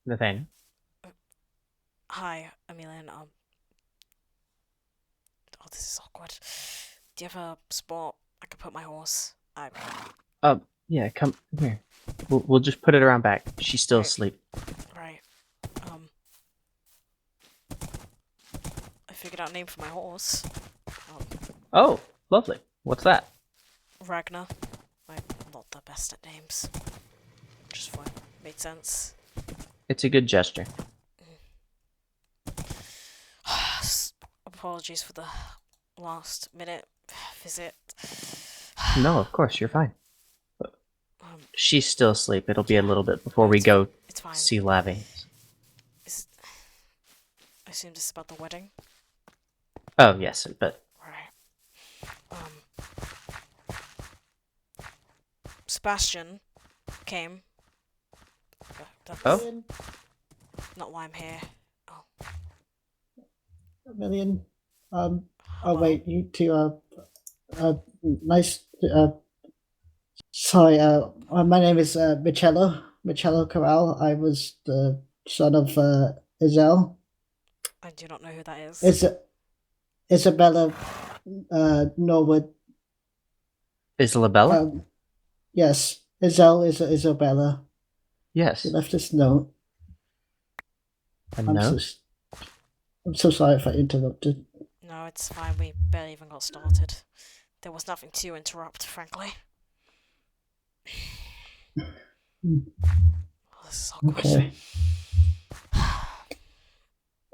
Nathaniel. Hi, Emilien. Oh, this is awkward. Do you have a spot I could put my horse? Yeah, come here. We'll just put it around back. She's still Right, asleep. right. Um, I figured out a name for my horse. Um, Oh, lovely. What's that? Ragnar. I'm not the best at names. Just thought it made sense. It's a good gesture. Apologies for the last minute visit. No, of course, you're fine. Um, She's still asleep. It'll be a yeah, little bit before no, we go it's fine. see Lavi. Is I assume this is about the wedding, Oh, yes, but right? Sebastian came. That's oh, Million, not why I'm here. Oh, a million. Oh hello. wait, you two are nice. Sorry. My name is Michello Corral. I was the son of Isel. I do not know who that is. Is Isabella Norwood. Isabella? Um, yes, Isel is Isabella. She Yes. left this note. A I'm so note? I'm so sorry if I interrupted. No, it's fine. We barely even got started. There was nothing to interrupt, frankly. Hmm, Oh, this is awkward. Okay.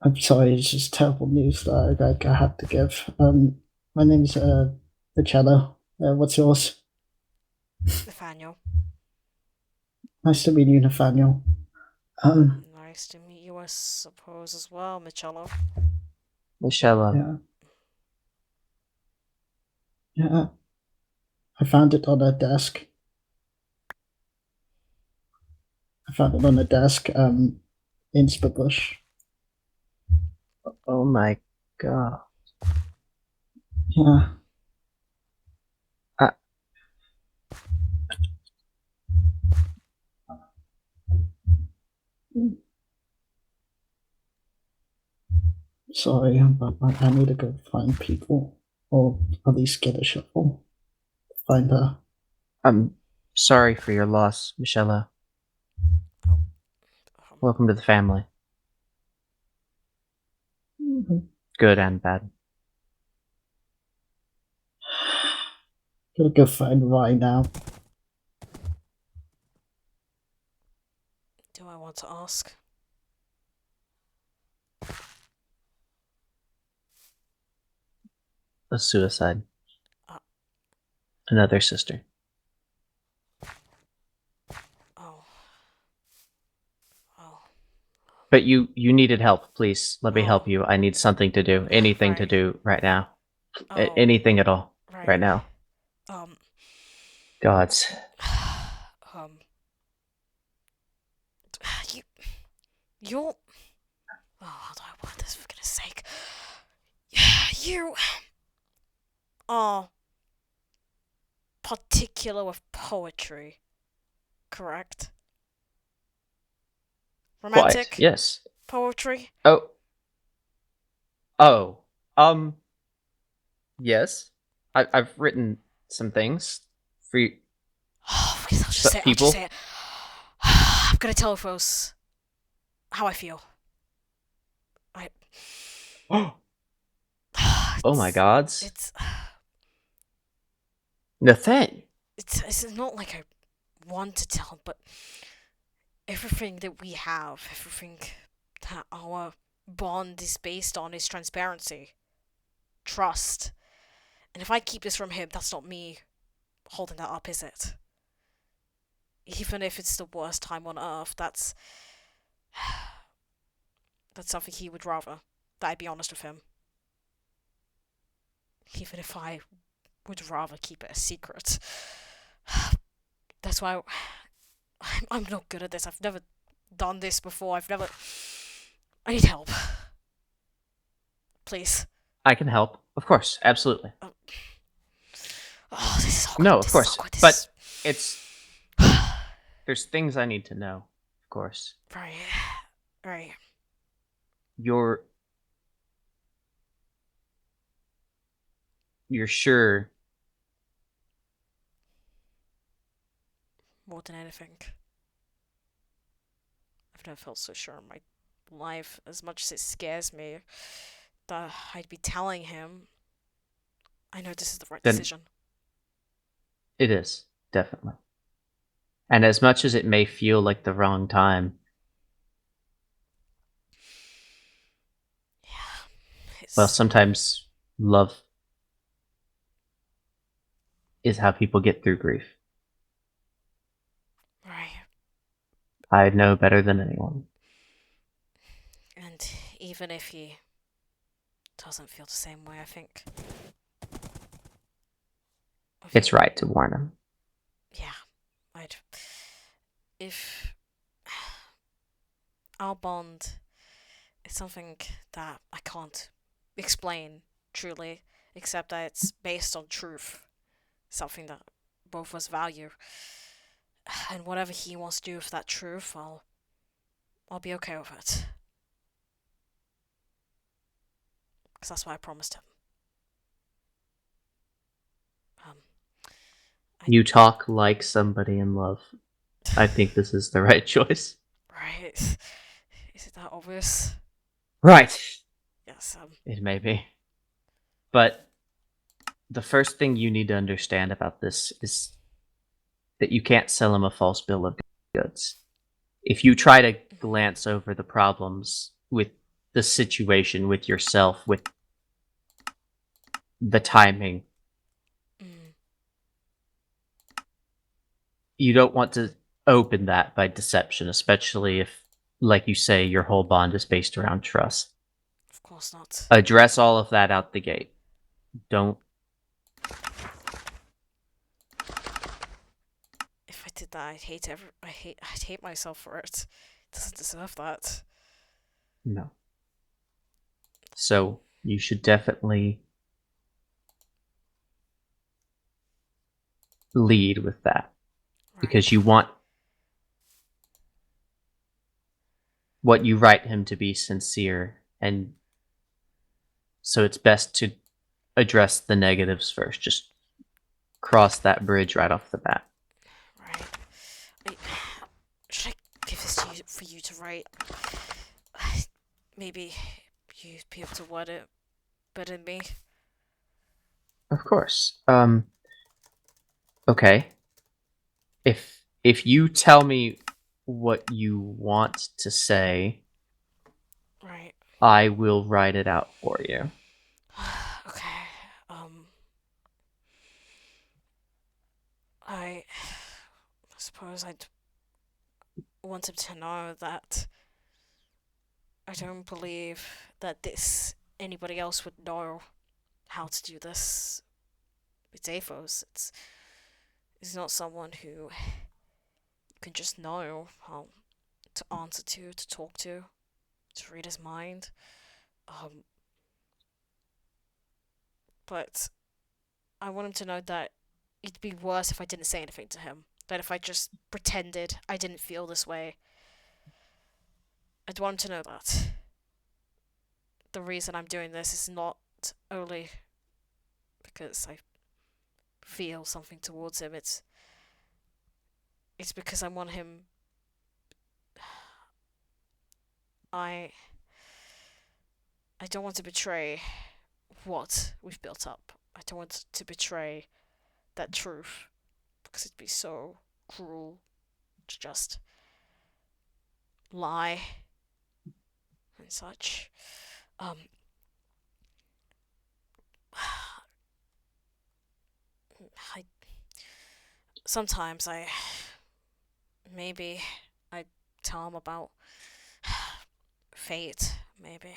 I'm sorry, it's just terrible news that I have to give. My name's Michello. What's yours? Nathaniel, Nice to meet you, Nathaniel. Um, nice to meet you, I suppose, as well, Michello. Michelle. yeah, yeah. I found it on a desk. I found it on a desk. In Spitbush. Oh my god. Yeah. Uh, Sorry, but I need to go find people, or at least get a shuffle. Find her. I'm sorry for your loss, Michelle. Oh, um, Welcome to the family. Mhm. Good and bad. Gotta go find Ryan now. do I want to ask? A suicide. Uh, Another sister. oh, oh, But you needed help, please. Let me help oh, you. I need something to do. Anything to right. do right now. Oh, Anything at all. right. Right now. Um, Gods. um, you, you're. Oh, how do I word this for goodness sake? You are particular with poetry, correct? Quite. Romantic Yes. poetry? Oh. Oh. Um. Yes. I've written some things for you, Oh, I'll just say it. I'll just say people. it. I'm gonna tell folks how I feel. I. Oh my It's. gods. It's. Nathan. It's not like I want to tell, but everything that we have, everything that our bond is based on is transparency, trust. And if I keep this from him, that's not me holding that up, is it? Even if it's the worst time on earth, that's something he would rather that I be honest with him. Even if I would rather keep it a secret. That's why I'm not good at this. I've never done this before. I've never. I need help. Please. I can help. Of course. Absolutely. Oh, oh, this is awkward. No, of This is course. awkward. This But is. it's there's things I need to know. Of course. Right. Right. You're sure. More than anything. I've never felt so sure in my life. As much as it scares me that I'd be telling him, I know this is the right Then decision. it is, definitely. And as much as it may feel like the wrong time, Yeah. well, It's. sometimes love is how people get through grief. Right. I know better than anyone. And even if he doesn't feel the same way, I It's think, right to warn him. yeah, I'd. If our bond is something that I can't explain truly, except that it's based on truth, something that both of us value, and whatever he wants to do with that truth, I'll be okay with it, because that's what I promised him. Um, I You talk like somebody in love. I think this is the right choice. right? Is it that obvious? Right. Yes. It may be. But the first thing you need to understand about this is that you can't sell him a false bill of goods. If you try to glance over the problems with the situation, with yourself, with the timing, Mm, you don't want to open that by deception, especially if, like you say, your whole bond is based around trust. of course not. Address all of that out the gate. Don't. If I did that, I'd hate myself for it. It doesn't deserve that. No. So you should definitely lead with that Right. because you want what you write him to be sincere, and so it's best to address the negatives first. Just cross that bridge right off the bat. Right. I, should I give this to you for you to write? Maybe you'd be able to word it better than me. Of course. Okay. If you tell me what you want to say, Right. I will write it out for you. Okay. I suppose I'd want him to know that I don't believe that this anybody else would know how to do this. It's Athos. It's not someone who can just know how to answer to talk to read his mind. Um, but I want him to know that it'd be worse if I didn't say anything to him. That if I just pretended I didn't feel this way. I'd want him to know that the reason I'm doing this is not only because I feel something towards him. It's because I want him. I I don't want to betray what we've built up. I don't want to betray that truth because it'd be so cruel to just lie and such. Um, I sometimes I maybe I tell him about fate, maybe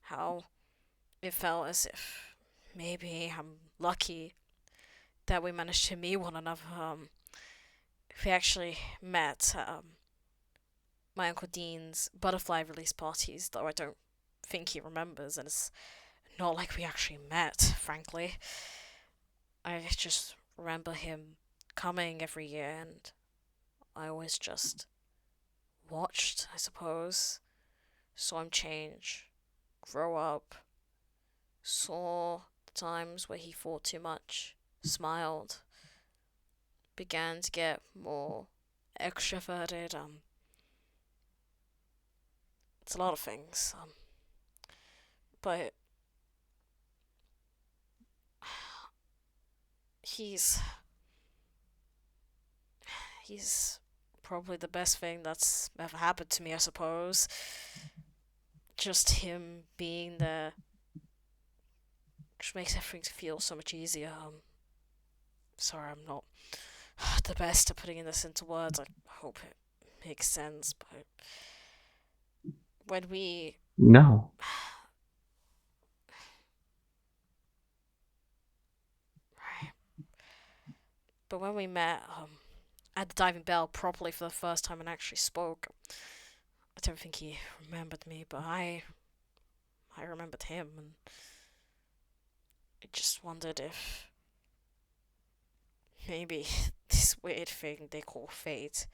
how it felt as if maybe I'm lucky that we managed to meet one another. We actually met my Uncle Dean's butterfly release parties, though I don't think he remembers, and it's not like we actually met, frankly. I just remember him coming every year, and I always just watched, I suppose. saw him change, grow up, saw the times where he thought too much, smiled, began to get more extroverted. It's a lot of things. But he's probably the best thing that's ever happened to me, I suppose. Just him being there just makes everything feel so much easier. Sorry, I'm not the best at putting this into words. I hope it makes sense, but when we No. But when we met at the Diving Bell properly for the first time and actually spoke, I don't think he remembered me, but I remembered him, and I just wondered if maybe this weird thing they call fate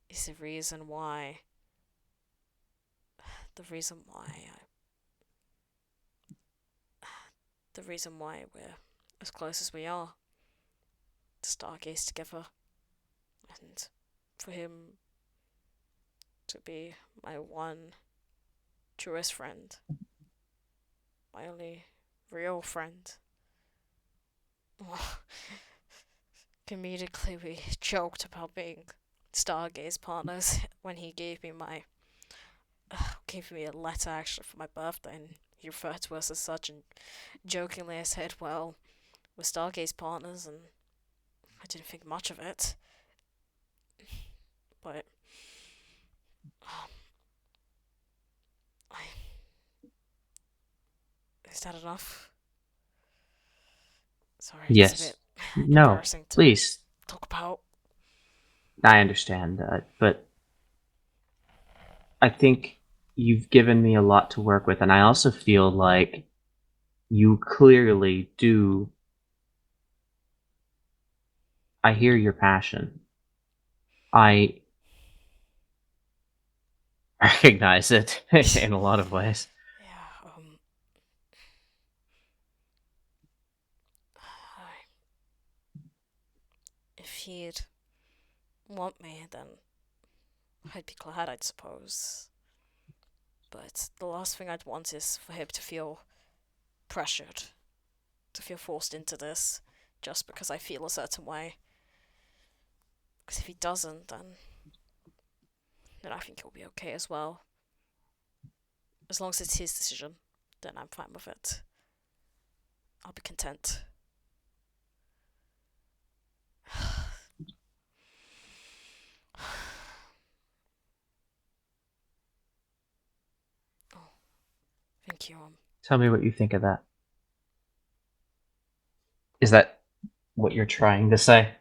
is the reason why we're as close as we are to stargaze together, and for him to be my one truest friend, my only real friend. Comedically, we joked about being stargaze partners when he gave me a letter actually for my birthday, and he referred to us as such, and jokingly I said, well, we're stargaze partners, and I didn't think much of it. But is that enough? Sorry, it's a Yes. bit No. embarrassing to Please. talk about. I understand, but I think you've given me a lot to work with, and I also feel like you clearly do. I hear your passion. I recognize it in a lot of ways. Yeah, if he'd want me, then I'd be glad, I'd suppose. But the last thing I'd want is for him to feel pressured, to feel forced into this, just because I feel a certain way. Because if he doesn't, then I think he'll be okay as well. As long as it's his decision, then I'm fine with it. I'll be content. Oh, thank you. Tell me what you think of that. Is that what you're trying to say?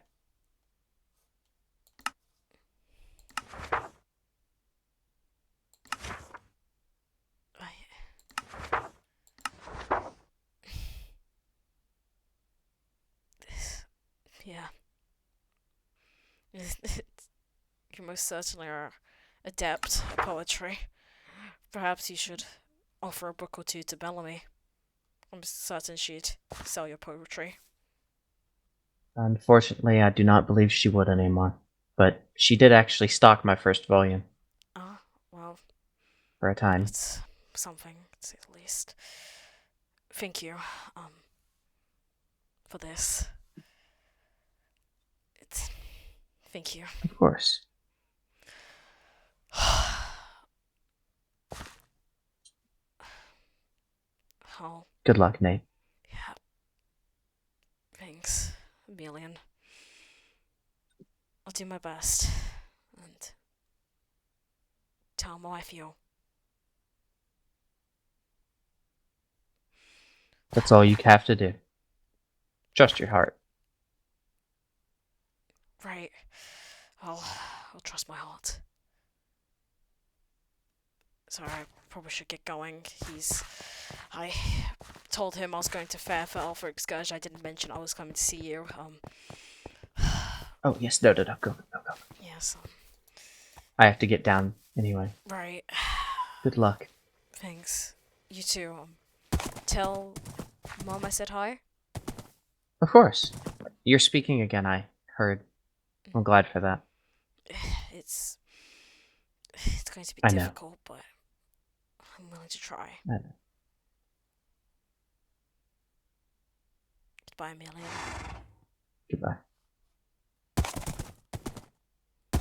Yeah. You most certainly are adept at poetry. Perhaps you should offer a book or two to Bellamy. I'm certain she'd sell your poetry. Unfortunately, I do not believe she would anymore. But she did actually stock my first volume. Ah, well, for a time. it's something, to say the least. Thank you, for this. Thank you. Of course. Oh, Good luck, Nate. yeah. Thanks, Emilien. I'll do my best and tell him how I feel. That's all you have to do. Trust your heart. Right. I'll trust my heart. Sorry, I probably should get going. I told him I was going to Fairfell for excursion. I didn't mention I was coming to see you. Oh, yes, no, go. Yes. I have to get down anyway. Right. Good luck. Thanks. You too. Tell Mom I said hi. Of course. You're speaking again, I heard. I'm glad for that. It's going to be I know. difficult, but I'm willing to try. I know. Goodbye, Emilien. Goodbye.